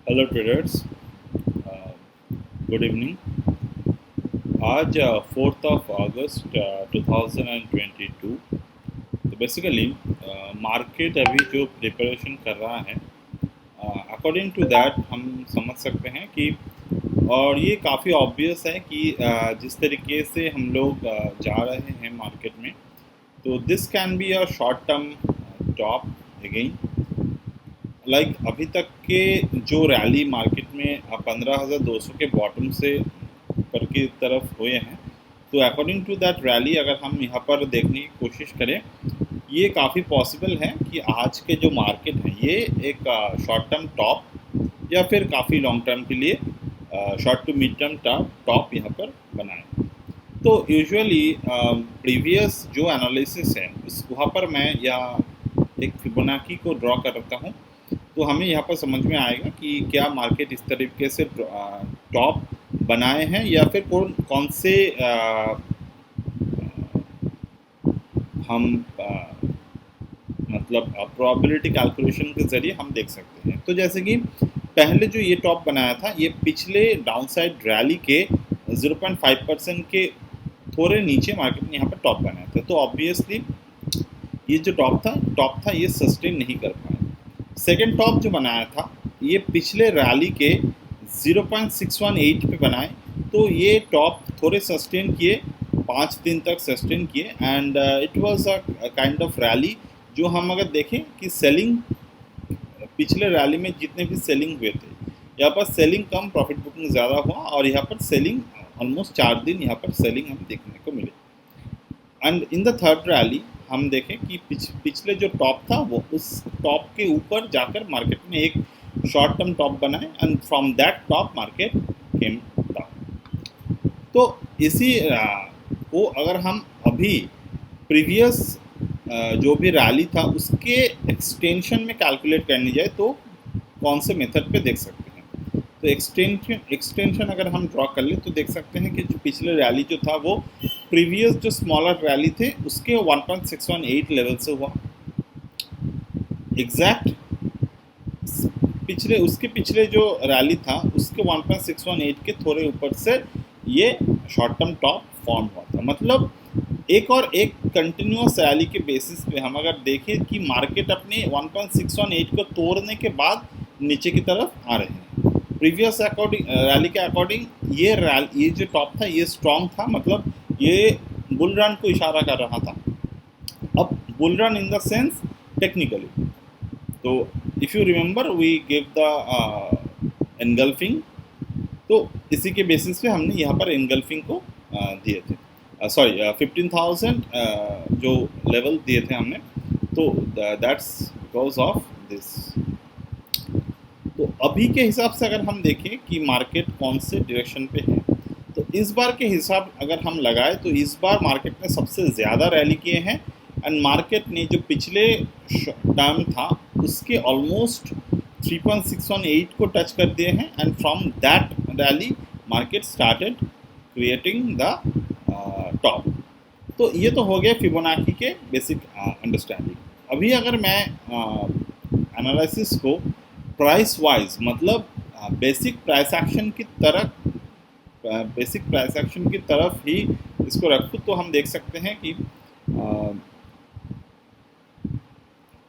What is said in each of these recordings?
Hello traders, good evening. आज 4 अगस्त 2022। तो basically market अभी जो प्रिपरेशन कर रहा है, अकॉर्डिंग टू दैट हम समझ सकते हैं कि और ये काफ़ी ऑब्वियस है कि जिस तरीके से हम लोग जा रहे हैं मार्केट में, तो this can be a short term top again. अभी तक के जो रैली मार्केट में 15,200 के बॉटम से ऊपर की तरफ हुए हैं, तो अकॉर्डिंग टू दैट रैली अगर हम यहाँ पर देखने की कोशिश करें, ये काफ़ी पॉसिबल है कि आज के जो मार्केट है ये एक शॉर्ट टर्म टॉप या फिर काफ़ी लॉन्ग टर्म के लिए short to mid term top यहाँ पर बनाए। तो यूजुअली प्रीवियस जो एनालिसिस है उस वहाँ पर मैं या एक फिबोनाची को ड्रॉ करता हूँ, तो हमें यहाँ पर समझ में आएगा कि क्या मार्केट इस तरीके से टॉप बनाए हैं या फिर कौन कौन से हम मतलब प्रोबेबिलिटी कैलकुलेशन के ज़रिए हम देख सकते हैं। तो जैसे कि पहले जो ये टॉप बनाया था, ये पिछले डाउनसाइड रैली के 0.5% के थोड़े नीचे मार्केट ने यहाँ पर टॉप बनाया था। तो ऑब्वियसली ये जो टॉप था ये सस्टेन नहीं कर पाया। सेकेंड टॉप जो बनाया था ये पिछले रैली के 0.618 पे बनाए, तो ये टॉप थोड़े सस्टेन किए, 5 दिन तक सस्टेन किए and it was a kind of rally. जो हम अगर देखें कि सेलिंग पिछले रैली में जितने भी सेलिंग हुए थे, यहाँ पर सेलिंग कम, प्रॉफिट बुकिंग ज़्यादा हुआ और यहाँ पर सेलिंग ऑलमोस्ट 4 दिन यहाँ पर सेलिंग हमें देखने को मिले। And in the third rally हम देखें कि पिछले जो टॉप था वो उस टॉप के ऊपर जाकर मार्केट में एक शॉर्ट टर्म टॉप बनाए and from that top market came down. तो इसी को अगर हम अभी प्रीवियस जो भी रैली था उसके एक्सटेंशन में कैलकुलेट करने जाए तो कौन से मेथड पे देख सकते हैं। तो एक्सटेंशन अगर हम ड्रॉ कर ले तो देख सकते हैं कि जो पिछले रैली जो था वो प्रीवियस जो स्मॉलर रैली थे उसके 1.618 लेवल से हुआ। एग्जैक्ट पिछले जो रैली था उसके 1.618 के थोड़े ऊपर से ये शॉर्ट टर्म टॉप फॉर्म हुआ था। मतलब एक और एक कंटिन्यूस रैली के बेसिस पे हम अगर देखें कि मार्केट अपने 1.618 को तोड़ने के बाद नीचे की तरफ आ रहे हैं। प्रीवियस रैली के अकॉर्डिंग ये जो टॉप था ये स्ट्रॉन्ग था, मतलब ये बुल रन को इशारा कर रहा था। अब bull run in the sense technically, तो if you remember we give the engulfing, तो इसी के बेसिस पे हमने यहाँ पर एनगल्फिंग को दिए थे, सॉरी 15,000 जो लेवल दिए थे हमने, तो दैट्स बिकॉज ऑफ दिस। तो अभी के हिसाब से अगर हम देखें कि मार्केट कौन से डायरेक्शन पे है, तो इस बार के हिसाब अगर हम लगाए तो इस बार मार्केट ने सबसे ज़्यादा रैली किए हैं एंड मार्केट ने जो पिछले टर्म था उसके ऑलमोस्ट 3.618 को टच कर दिए हैं and from that rally market started creating the top. तो ये तो हो गया फिबोनाची के बेसिक अंडरस्टैंडिंग। अभी अगर मैं एनालिसिस को प्राइस वाइज, मतलब बेसिक प्राइस एक्शन की तरफ ही इसको रखूँ, तो हम देख सकते हैं कि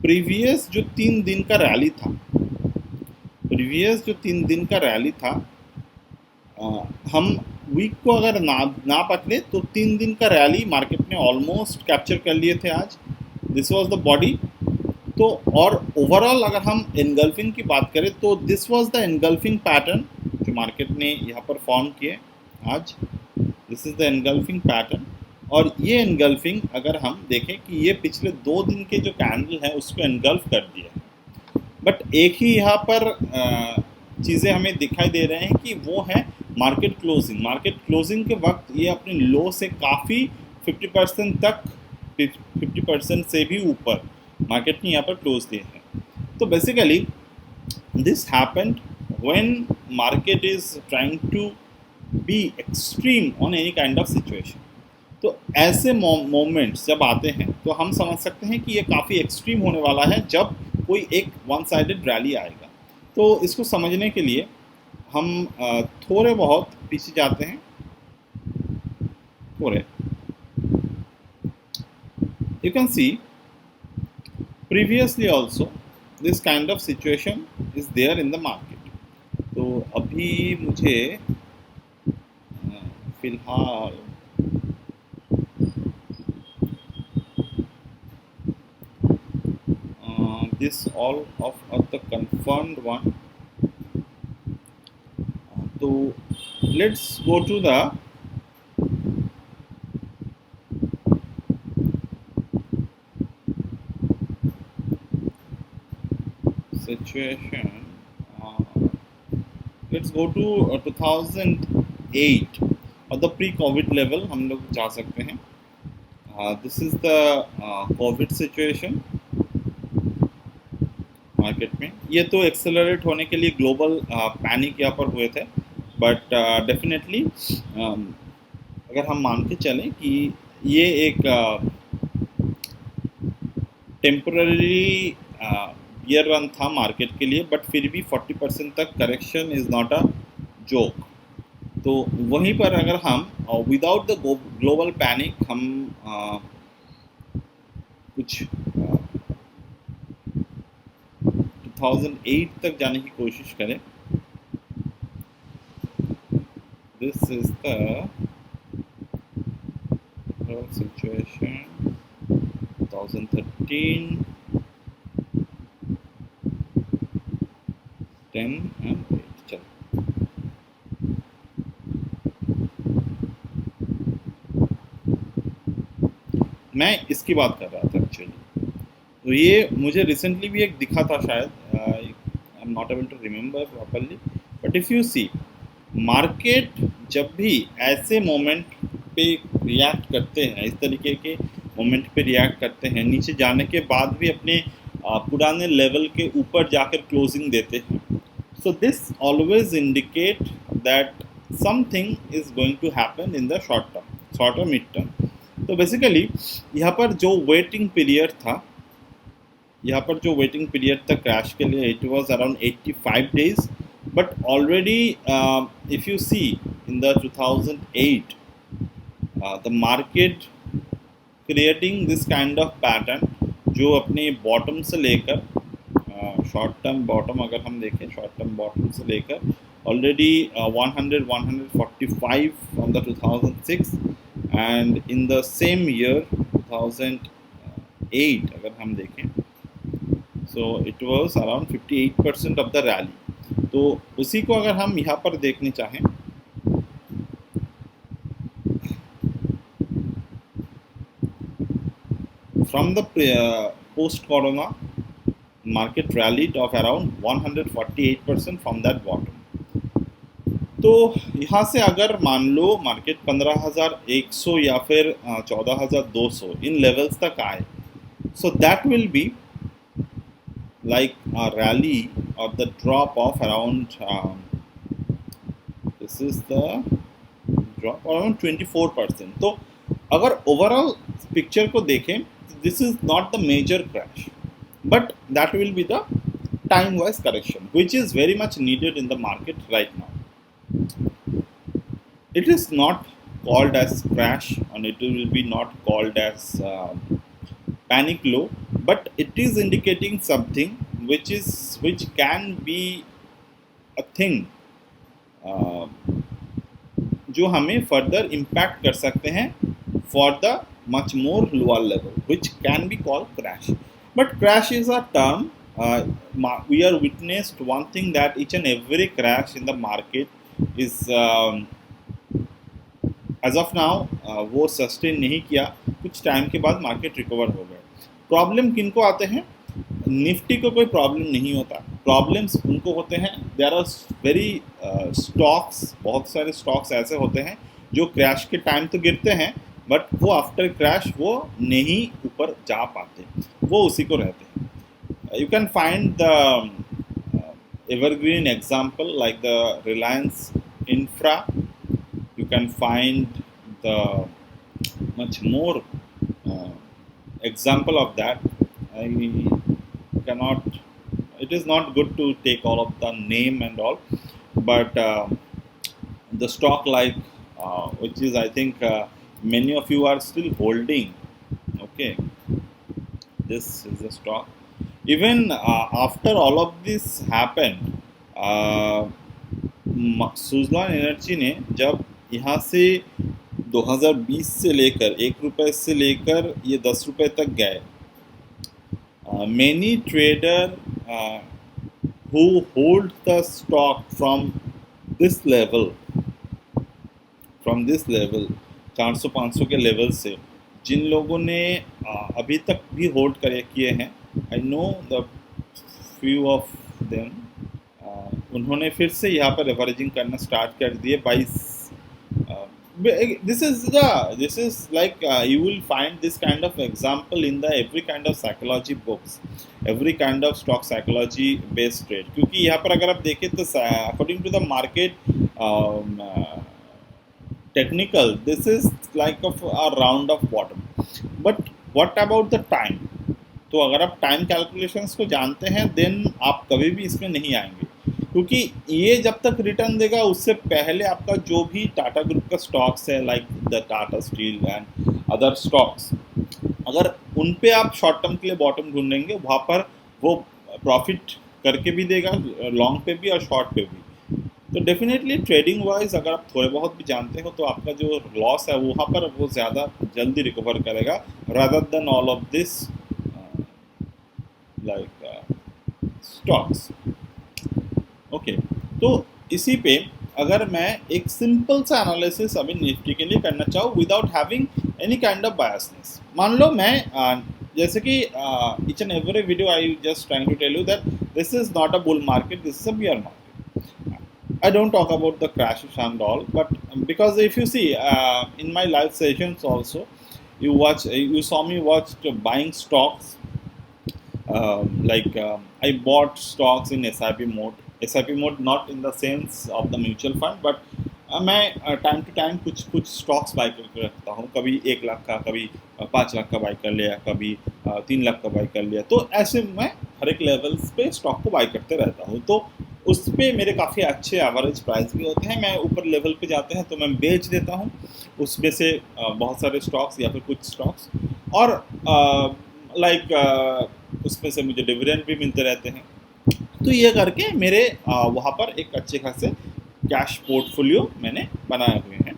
प्रीवियस जो 3 दिन का रैली था, हम वीक को अगर ना पकड़े तो 3 दिन का रैली मार्केट ने ऑलमोस्ट कैप्चर कर लिए थे आज। This was the body. तो और ओवरऑल अगर हम एनगल्फिंग की बात करें तो this was the engulfing pattern जो मार्केट ने यहाँ पर फॉर्म किए आज। This is the engulfing pattern, और ये एनगल्फिंग अगर हम देखें कि ये पिछले 2 दिन के जो कैंडल है उसको एनगल्फ कर दिया है। बट एक ही यहाँ पर चीज़ें हमें दिखाई दे रहे हैं कि वो है मार्केट क्लोजिंग के वक्त ये अपने लो से काफ़ी 50% तक, 50% से भी ऊपर मार्केट ने यहाँ पर क्लोज दिए हैं। तो basically this happened when market is trying to be extreme on any kind of situation. तो ऐसे मोमेंट्स जब आते हैं तो हम समझ सकते हैं कि ये काफ़ी एक्सट्रीम होने वाला है जब कोई एक वन साइडेड रैली आएगा। तो इसको समझने के लिए हम थोड़े बहुत पीछे जाते हैं, थोड़े। You can see previously also this kind of situation is there in the market. तो अभी मुझे फिलहाल this all of the confirmed one. So let's go to the situation. Let's go to 2008 और द प्री कोविड लेवल हम लोग जा सकते हैं. This is the Covid situation market में. ये तो एक्सेलरेट होने के लिए ग्लोबल पैनिक यहाँ पर हुए थे, बट डेफिनेटली अगर हम मान के चलें कि ये एक टेम्पररी ईयर रन था मार्केट के लिए, बट फिर भी 40% तक correction is not a joke. तो वहीं पर अगर हम विदाउट द ग्लोबल पैनिक हम कुछ 2008 तक जाने की कोशिश करें. This is the situation 2013, 10 and 8. चलो मैं इसकी बात कर रहा था एक्चुअली. तो ये मुझे रिसेंटली भी एक दिखा था शायद, I am not able to remember properly, but if you see market जब भी ऐसे मोमेंट पे रिएक्ट करते हैं, इस तरीके के मोमेंट पे रिएक्ट करते हैं, नीचे जाने के बाद भी अपने पुराने लेवल के ऊपर जाकर क्लोजिंग देते हैं. So this always indicate that something is going to happen in the short और मिड टर्म. तो बेसिकली यहाँ पर जो वेटिंग पीरियड था, यहाँ पर जो वेटिंग पीरियड था क्रैश के लिए, it was around 85 days. But already if you see in the 2008 the market creating this kind of pattern, जो अपने बॉटम से लेकर शॉर्ट टर्म बॉटम अगर हम देखें, शॉर्ट टर्म बॉटम से लेकर already 145 on the 2006, and in the same year 2008 अगर हम देखें, so it was around 58% of the rally. तो उसी को अगर हम यहाँ पर देखने चाहें, from the post corona market rallied of around 148% from that bottom. तो यहाँ से अगर मान लो मार्केट 15,100 या फिर 14,200 इन लेवल्स तक आए, so that will be like a rally or the drop of around this is the drop around 24%. तो अगर ओवरऑल पिक्चर को देखें, this is not the major crash, but that will be the time wise correction which is very much needed in the market right now. It is not called as crash and it will be not called as panic low, but it is indicating something which can be a thing जो हमें further impact कर सकते हैं for the much more lower level, which can be called crash. But crash is a term. We are witnessed one thing, that each and every crash in the market is as of now वो sustain नहीं किया. कुछ time के बाद market recover हो गए. Problem किनको आते हैं? निफ्टी को कोई प्रॉब्लम नहीं होता. प्रॉब्लम्स उनको होते हैं, देयर आर वेरी स्टॉक्स, बहुत सारे स्टॉक्स ऐसे होते हैं जो क्रैश के टाइम तो गिरते हैं, बट वो आफ्टर क्रैश वो नहीं ऊपर जा पाते, वो उसी को रहते हैं. You can find the evergreen example like the Reliance infra. You can find the much more example of that. I cannot it is not good to take all of the name and all, but the stock like which is I think many of you are still holding. Okay, this is the stock. Even after all of this happened, uh, Suzlon energy ने जब यहाँ से 2020 से लेकर 1 रुपए से लेकर ये 10 रुपए तक गए, many trader who hold the stock this level this level 400-500 के लेवल से, जिन लोगों ने अभी तक भी होल्ड करे किए हैं, I know the few of them, उन्होंने फिर से यहाँ पर एवरेजिंग करना स्टार्ट कर दिए 22. This is like you will find this kind of example in the every kind of psychology books, every kind of stock psychology based trade. क्योंकि यहाँ पर अगर आप देखें तो according to the market technical, this is like of a round of bottom. But what about the time? तो अगर आप टाइम कैलकुलेशंस को जानते हैं देन आप कभी भी इसमें नहीं आएंगे, क्योंकि ये जब तक रिटर्न देगा उससे पहले आपका जो भी टाटा ग्रुप का स्टॉक्स है like the Tata steel and other stocks, अगर उन पे आप शॉर्ट टर्म के लिए बॉटम ढूंढेंगे, वहाँ पर वो प्रॉफिट करके भी देगा लॉन्ग पे भी और शॉर्ट पे भी. तो डेफिनेटली ट्रेडिंग वाइज अगर आप थोड़े बहुत भी जानते हो तो आपका जो लॉस है वहाँ पर वो ज़्यादा जल्दी रिकवर करेगा rather than all of this like stocks. Okay, तो इसी पे अगर मैं एक सिंपल सा एनालिसिस अभी निफ्टी के लिए करना चाहूँ without having any kind of biasness. मान लो मैं जैसे कि each and every video I just trying to tell you that this is not a bull market, this is a bear market. I don't talk about the crashes and all, but because if you see in my live sessions also, you saw me watched buying stocks. I bought stocks in SIP mode. SIP mode not in the sense of the mutual fund, but मैं time to time कुछ stocks by करके रखता हूँ. कभी 1 लाख का, कभी 5 लाख का by कर लिया, कभी 3 लाख का बाई कर लिया. तो ऐसे मैं हर एक लेवल्स पे स्टॉक को बाई करते रहता हूँ. तो उस पर मेरे काफ़ी अच्छे एवरेज प्राइस भी होते हैं. मैं ऊपर लेवल पे जाते हैं तो मैं बेच देता हूँ उसमें से बहुत सारे स्टॉक्स या फिर कुछ स्टॉक्स, और उसमें से मुझे डिविडेंड भी मिलते रहते हैं. तो ये करके मेरे वहाँ पर एक अच्छे खासे कैश पोर्टफोलियो मैंने बनाए हुए हैं,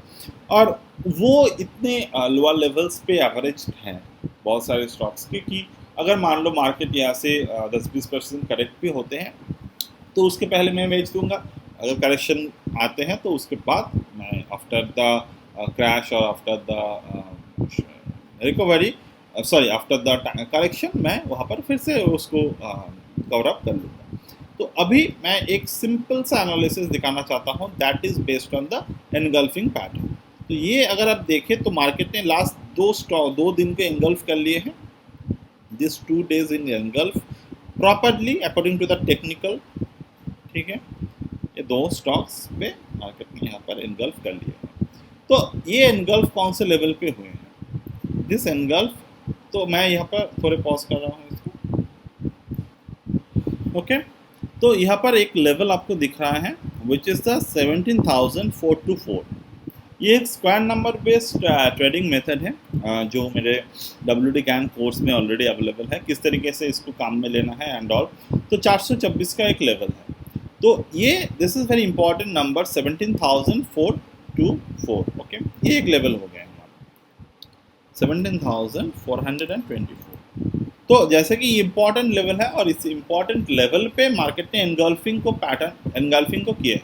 और वो इतने लोअर लेवल्स पे एवरेज हैं बहुत सारे स्टॉक्स के कि अगर मान लो मार्केट यहाँ से 10-20% करेक्ट भी होते हैं तो उसके पहले मैं बेच दूंगा. अगर करेक्शन आते हैं तो उसके बाद मैं आफ्टर द क्रैश और after the recovery after the correction मैं वहाँ पर फिर से उसको कवर अप कर लूँगा. तो अभी मैं एक सिंपल सा एनालिसिस दिखाना चाहता हूँ that is based on the engulfing pattern. तो ये अगर आप देखें तो मार्केट ने लास्ट 2 दिन के एनगल्फ कर लिए हैं. This 2 days in engulf properly according to the technical. ठीक है, ये 2 स्टॉक्स पे मार्केट ने यहाँ पर एनगल्फ कर लिए हैं. तो ये एनगल्फ कौन से लेवल पे हुए हैं? दिस एनगल्फ, तो मैं यहाँ पर थोड़े पॉज कर रहा हूँ इसको. ओके, तो यहाँ पर एक लेवल आपको दिख रहा है विच इज़ द 17,424. ये एक square number based trading method है जो मेरे WD GAN कोर्स में ऑलरेडी अवेलेबल है, किस तरीके से इसको काम में लेना है एंड ऑल. तो 426 का एक लेवल है. तो ये this is very important number 17,424. Okay, ये एक लेवल हो गया हमारा 17,424. तो जैसे कि ये इंपॉर्टेंट लेवल है और इस इंपॉर्टेंट लेवल पे मार्केट ने एनगल्फिंग को किया है,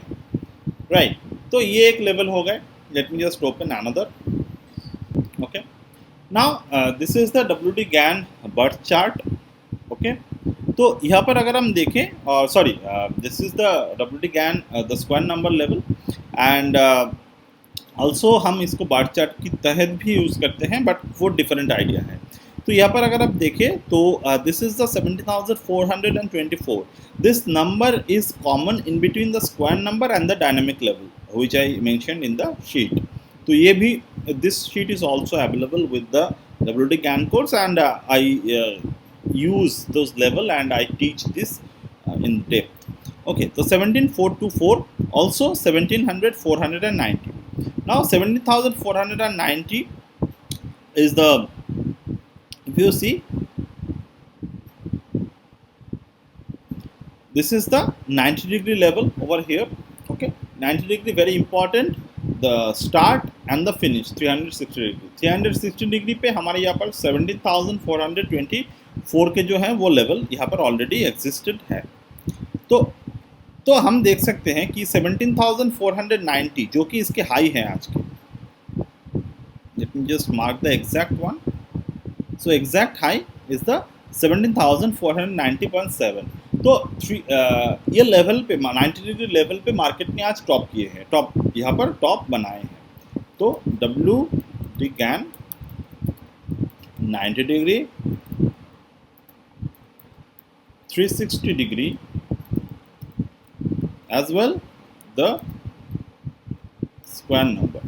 राइट. तो ये एक लेवल हो गए. Let me just open another. Okay, now this is the WD GAN birth chart. Okay, तो यहाँ पर अगर हम देखें, this is the WD GAN the square number level, and also हम इसको बार चार्ट की तहत भी यूज़ करते हैं, बट वो डिफरेंट आइडिया है. तो यहाँ पर अगर आप देखें तो this is the 17,424. This number is common in between the square number and the dynamic level which I mentioned in the sheet. तो ये भी this sheet is also available with the WD GAN course, and I use those level and I teach this in depth. Okay, so 17424, also 1700 490. Now 17,490 is the, if you see, this is the 90-degree level over here. Okay, 90 degree very important, the start and the finish 360 degree. 360 degree पे हमारे यहाँ पर 17,424 के जो है वो level यहाँ पर ऑलरेडी एग्जिस्टेड है। तो हम देख सकते हैं कि 17,490 जो कि इसके हाई है आज के, let me just mark the exact one. So exact high is the 17,490.7। तो ये लेवल पे 90 डिग्री लेवल पे मार्केट ने आज टॉप किए हैं, टॉप यहाँ पर टॉप बनाए हैं। तो W D Gann 90 degree, 360 degree as well the square number.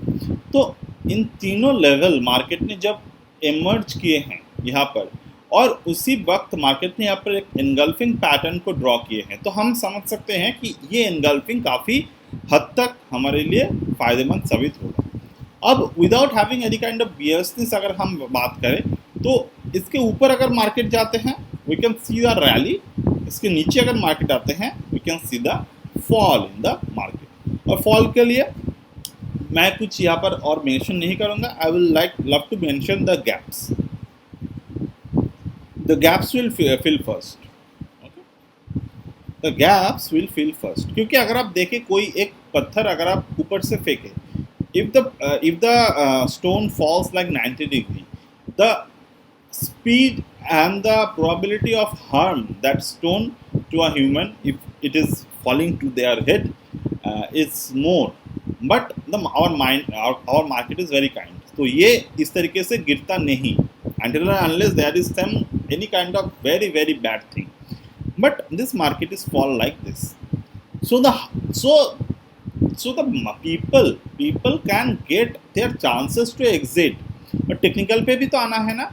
तो इन तीनों लेवल मार्केट ने जब एमर्ज किए हैं यहाँ पर, और उसी वक्त मार्केट ने यहाँ पर एक एनगल्फिंग पैटर्न को ड्रॉ किए हैं, तो हम समझ सकते हैं कि ये एनगल्फिंग काफ़ी हद तक हमारे लिए फ़ायदेमंद साबित होगा। अब without having any kind of bearishness अगर हम बात करें तो इसके ऊपर अगर मार्केट जाते हैं we can see the rally, इसके नीचे अगर मार्केट आते हैं we can see the fall in the market. और फॉल के लिए मैं कुछ यहाँ पर और मेंशन नहीं करूँगा, I will love to mention the gaps. The gaps will fill first. Okay? The gaps will fill first. क्योंकि अगर आप देखें कोई एक पत्थर अगर आप ऊपर से फेंके, if the stone falls like 90 degree, the speed and the probability of harm that stone to a human if it is falling to their head is more. But our market is very kind. तो ये इस तरीके से गिरता नहीं until and unless there is any kind of very bad thing. But this market is fall like this. So the people can get their chances to exit. But technical पे भी तो आना है ना,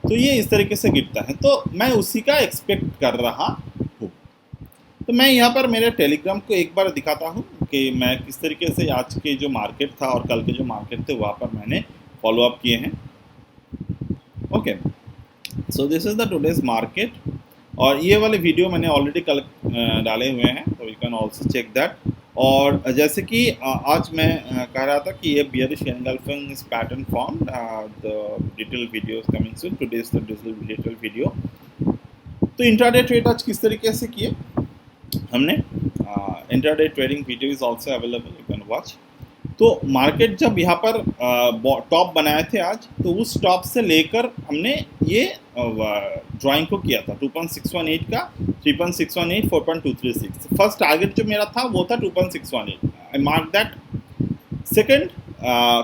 तो ये इस तरीके से गिरता है, तो मैं उसी का एक्सपेक्ट कर रहा हूँ। तो मैं यहाँ पर मेरे टेलीग्राम को एक बार दिखाता हूँ कि मैं किस तरीके से आज के जो मार्केट था और कल के जो मार्केट थे वहाँ पर मैंने फॉलो अप किए हैं। Okay, so this is the today's market, और ये वाले वीडियो मैंने ऑलरेडी कल डाले हुए हैं, तो you can also check that. और जैसे कि आज मैं कह रहा था कि ये बियरिश एनगल्फिंग इस pattern form, the detail video coming soon, today's the detail video. तो इंट्राडे ट्रेड आज किस तरीके से किए हमने, intraday trading video is also available, you can watch. तो मार्केट जब यहाँ पर टॉप बनाए थे आज, तो उस टॉप से लेकर हमने ये ड्राइंग को किया था 2.618 का, 3.618, 4.236। फर्स्ट टारगेट जो मेरा था वो था 2.618, आई मार्क दैट। सेकंड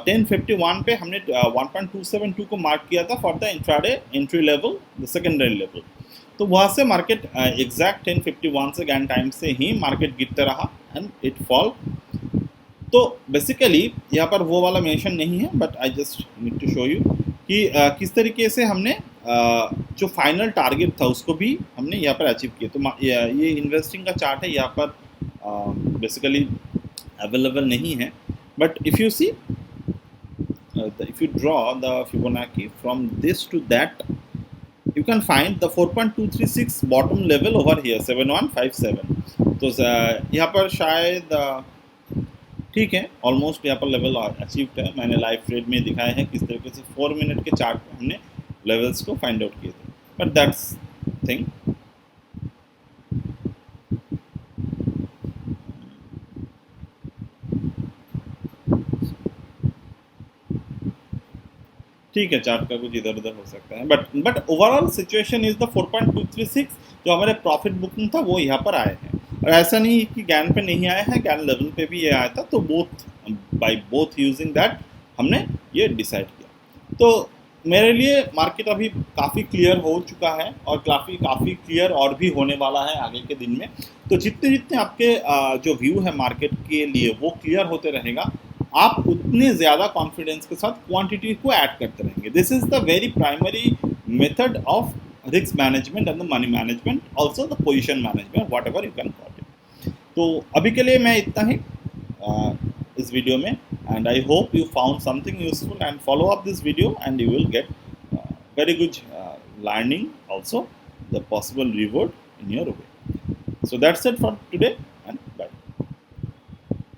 1051 पे हमने 1.272 को मार्क किया था for the intraday entry level, the secondary level. तो वहाँ से मार्केट एग्जैक्ट 1051 से गैन टाइम से ही मार्केट गिरते रहा एंड इट फॉल। तो बेसिकली यहाँ पर वो वाला मेंशन नहीं है, but I just need to show you कि किस तरीके से हमने जो फाइनल टारगेट था उसको भी हमने यहाँ पर अचीव किया। तो ये इन्वेस्टिंग का चार्ट है, यहाँ पर बेसिकली अवेलेबल नहीं है, but if you see, if you draw the fibonacci from this to that, you can find the 4.236 bottom level over here 7157। तो यहाँ पर शायद ठीक है, ऑलमोस्ट यहाँ पर लेवल अचीव्ड है। मैंने लाइव ट्रेड में दिखाया है किस तरीके से 4 मिनट के चार्ट पे हमने लेवल्स को फाइंड आउट किए थे, बट दैट्स थिंग। ठीक है, चार्ट का कुछ इधर उधर हो सकता है, but overall situation is the 4.236 जो हमारे प्रॉफिट बुकिंग था वो यहाँ पर आए हैं। और ऐसा नहीं कि गैन पे नहीं आया है, गैन लेवल पे भी ये आया था, तो बाय बोथ यूजिंग दैट हमने ये डिसाइड किया। तो मेरे लिए मार्केट अभी काफ़ी क्लियर हो चुका है और काफ़ी क्लियर और भी होने वाला है आगे के दिन में। तो जितने आपके जो व्यू है मार्केट के लिए वो क्लियर होते रहेगा, आप उतने ज़्यादा कॉन्फिडेंस के साथ क्वांटिटी को ऐड करते रहेंगे। This is the very primary method of risk management and the money management, also the position management, whatever you can call it. तो अभी के लिए मैं इतना ही इस वीडियो में, and I hope you found something useful and follow up this video and you will get very good learning, also the possible reward in your way. So that's it for today.